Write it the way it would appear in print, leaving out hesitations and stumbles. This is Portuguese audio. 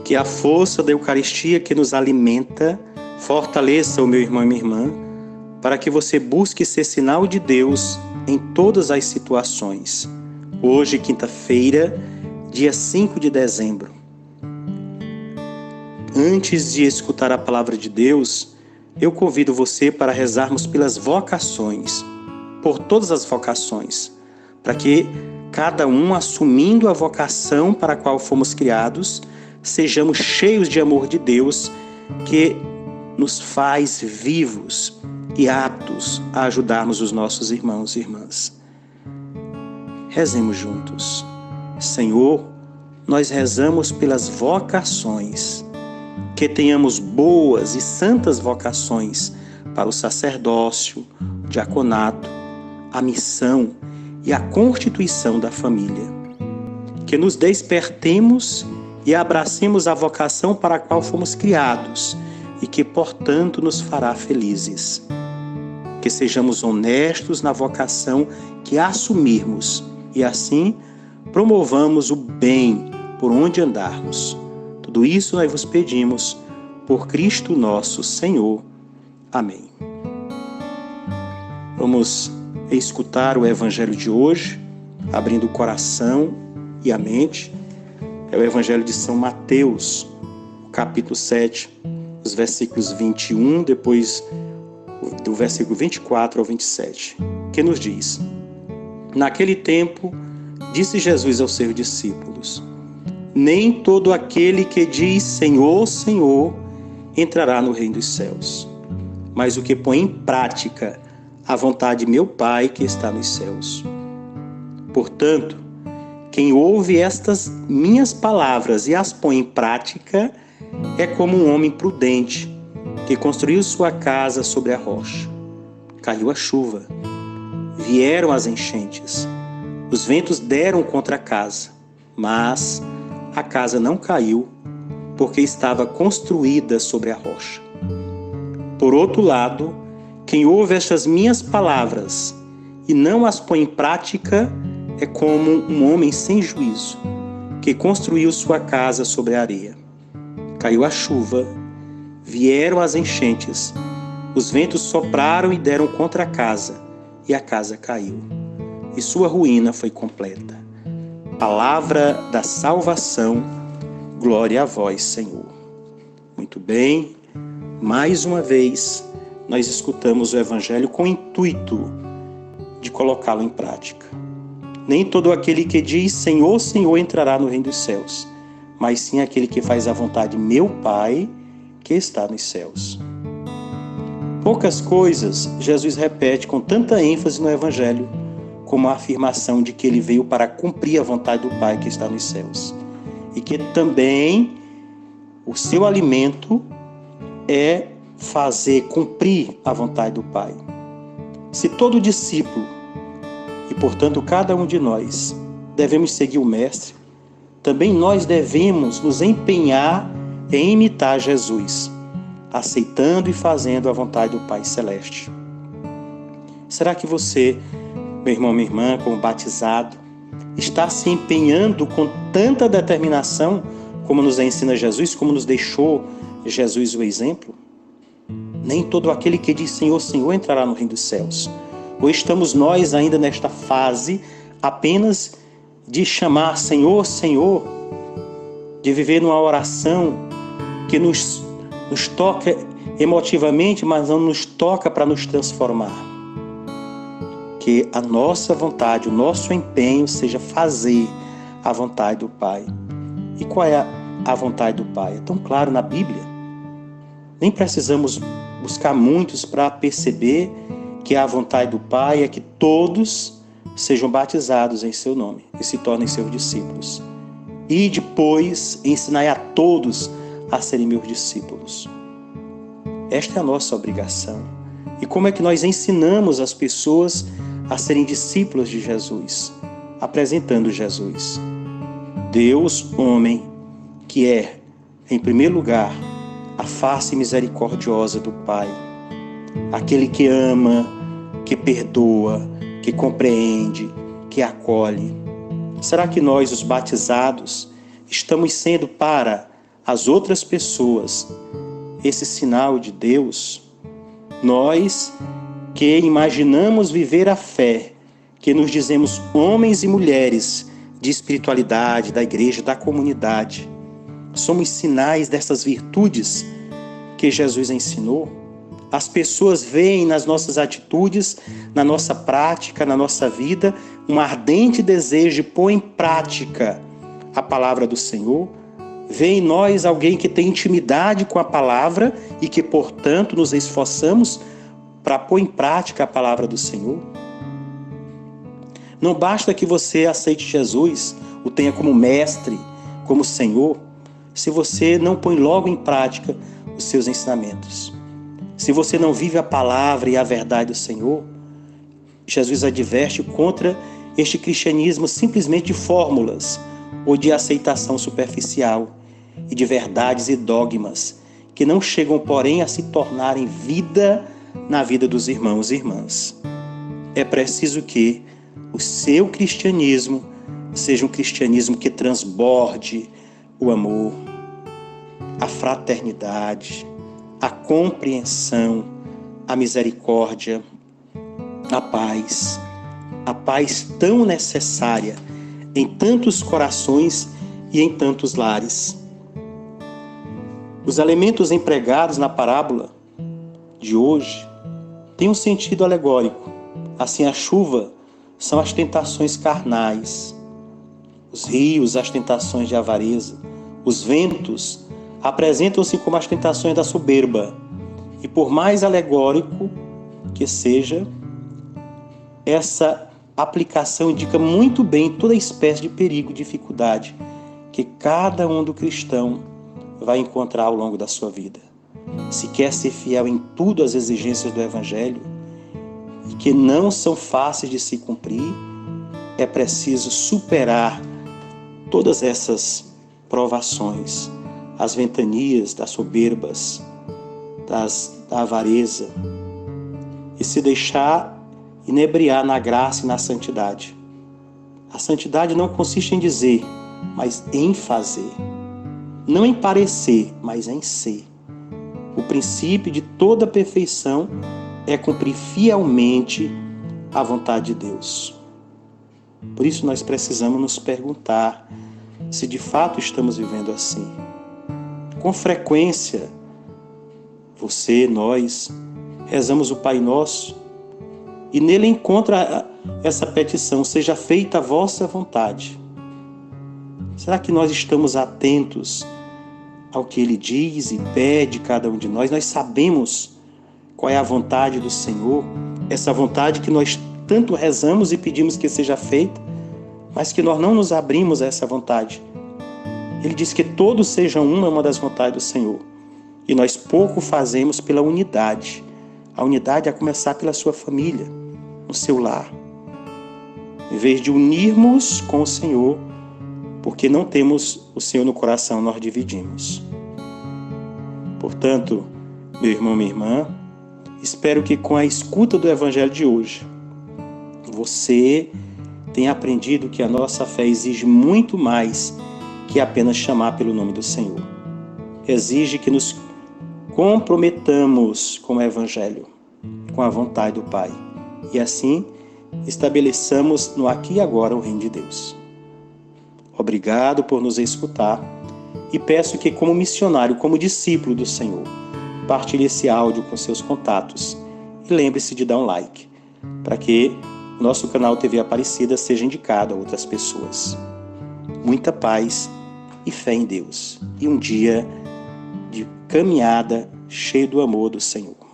Que a força da Eucaristia que nos alimenta fortaleça o meu irmão e minha irmã, para que você busque ser sinal de Deus em todas as situações. Hoje, quinta-feira, dia 5 de dezembro. Antes de escutar a palavra de Deus, eu convido você para rezarmos pelas vocações, por todas as vocações, para que cada um, assumindo a vocação para a qual fomos criados, sejamos cheios de amor de Deus, que nos faz vivos e aptos a ajudarmos os nossos irmãos e irmãs. Rezemos juntos. Senhor, nós rezamos pelas vocações, que tenhamos boas e santas vocações para o sacerdócio, o diaconato, a missão e a constituição da família. Que nos despertemos e abracemos a vocação para a qual fomos criados e que, portanto, nos fará felizes. Que sejamos honestos na vocação que assumirmos e, assim, promovamos o bem por onde andarmos. Tudo isso nós vos pedimos por Cristo nosso Senhor. Amém. Vamos escutar o Evangelho de hoje, abrindo o coração e a mente. É o Evangelho de São Mateus, capítulo 7, os versículos 21, depois do versículo 24 ao 27, que nos diz: Naquele tempo, disse Jesus aos seus discípulos: Nem todo aquele que diz Senhor, Senhor, entrará no reino dos céus, mas o que põe em prática a vontade de meu Pai que está nos céus. Portanto, quem ouve estas minhas palavras e as põe em prática é como um homem prudente que construiu sua casa sobre a rocha. Caiu a chuva, vieram as enchentes, os ventos deram contra a casa, mas a casa não caiu, porque estava construída sobre a rocha. Por outro lado, quem ouve estas minhas palavras e não as põe em prática é como um homem sem juízo, que construiu sua casa sobre a areia. Caiu a chuva, vieram as enchentes, os ventos sopraram e deram contra a casa, e a casa caiu, e sua ruína foi completa. Palavra da salvação, glória a vós, Senhor. Muito bem, mais uma vez nós escutamos o Evangelho com o intuito de colocá-lo em prática. Nem todo aquele que diz Senhor, Senhor entrará no reino dos céus, mas sim aquele que faz a vontade de meu Pai que está nos céus. Poucas coisas Jesus repete com tanta ênfase no Evangelho, como a afirmação de que ele veio para cumprir a vontade do Pai que está nos céus. E que também o seu alimento é fazer cumprir a vontade do Pai. Se todo discípulo, e portanto cada um de nós, devemos seguir o Mestre, também nós devemos nos empenhar em imitar Jesus, aceitando e fazendo a vontade do Pai Celeste. Será que você, meu irmão, minha irmã, como batizado, está se empenhando com tanta determinação como nos ensina Jesus, como nos deixou Jesus o exemplo? Nem todo aquele que diz Senhor, Senhor entrará no reino dos céus. Ou estamos nós ainda nesta fase apenas de chamar Senhor, Senhor, de viver numa oração que nos toca emotivamente, mas não nos toca para nos transformar? Que a nossa vontade, o nosso empenho seja fazer a vontade do Pai. E qual é a vontade do Pai? É tão claro na Bíblia. Nem precisamos buscar muitos para perceber que a vontade do Pai é que todos sejam batizados em seu nome e se tornem seus discípulos. E depois ensinai a todos a serem meus discípulos. Esta é a nossa obrigação. E como é que nós ensinamos as pessoas a serem discípulos de Jesus? Apresentando Jesus. Deus, homem, que é, em primeiro lugar, a face misericordiosa do Pai. Aquele que ama, que perdoa, que compreende, que acolhe. Será que nós, os batizados, estamos sendo para às outras pessoas esse sinal de Deus, nós que imaginamos viver a fé, que nos dizemos homens e mulheres de espiritualidade, da igreja, da comunidade, somos sinais dessas virtudes que Jesus ensinou. As pessoas veem nas nossas atitudes, na nossa prática, na nossa vida, um ardente desejo de pôr em prática a palavra do Senhor. Vê em nós alguém que tem intimidade com a palavra e que, portanto, nos esforçamos para pôr em prática a palavra do Senhor. Não basta que você aceite Jesus, o tenha como mestre, como Senhor, se você não põe logo em prática os seus ensinamentos. Se você não vive a palavra e a verdade do Senhor, Jesus adverte contra este cristianismo simplesmente de fórmulas ou de aceitação superficial e de verdades e dogmas que não chegam, porém, a se tornarem vida na vida dos irmãos e irmãs. É preciso que o seu cristianismo seja um cristianismo que transborde o amor, a fraternidade, a compreensão, a misericórdia, a paz tão necessária em tantos corações e em tantos lares. Os elementos empregados na parábola de hoje têm um sentido alegórico. Assim, a chuva são as tentações carnais, os rios, as tentações de avareza, os ventos apresentam-se como as tentações da soberba. E por mais alegórico que seja, essa aplicação indica muito bem toda espécie de perigo e dificuldade que cada um do cristão vai encontrar ao longo da sua vida. Se quer ser fiel em tudo às exigências do Evangelho, e que não são fáceis de se cumprir, é preciso superar todas essas provações, as ventanias das soberbas, da avareza, e se deixar inebriar na graça e na santidade. A santidade não consiste em dizer, mas em fazer. Não em parecer, mas em ser. O princípio de toda perfeição é cumprir fielmente a vontade de Deus. Por isso nós precisamos nos perguntar se de fato estamos vivendo assim. Com frequência, você, nós, rezamos o Pai Nosso e nele encontra essa petição: seja feita a vossa vontade. Será que nós estamos atentos ao que Ele diz e pede cada um de nós? Nós sabemos qual é a vontade do Senhor, essa vontade que nós tanto rezamos e pedimos que seja feita, mas que nós não nos abrimos a essa vontade. Ele diz que todos sejam uma das vontades do Senhor. E nós pouco fazemos pela unidade. A unidade é começar pela sua família, no seu lar. Em vez de unirmos com o Senhor, porque não temos o Senhor no coração, nós dividimos. Portanto, meu irmão, minha irmã, espero que com a escuta do Evangelho de hoje, você tenha aprendido que a nossa fé exige muito mais que apenas chamar pelo nome do Senhor. Exige que nos comprometamos com o Evangelho, com a vontade do Pai. E assim, estabeleçamos no aqui e agora o reino de Deus. Obrigado por nos escutar e peço que, como missionário, como discípulo do Senhor, partilhe esse áudio com seus contatos e lembre-se de dar um like, para que o nosso canal TV Aparecida seja indicado a outras pessoas. Muita paz e fé em Deus, e um dia de caminhada cheio do amor do Senhor.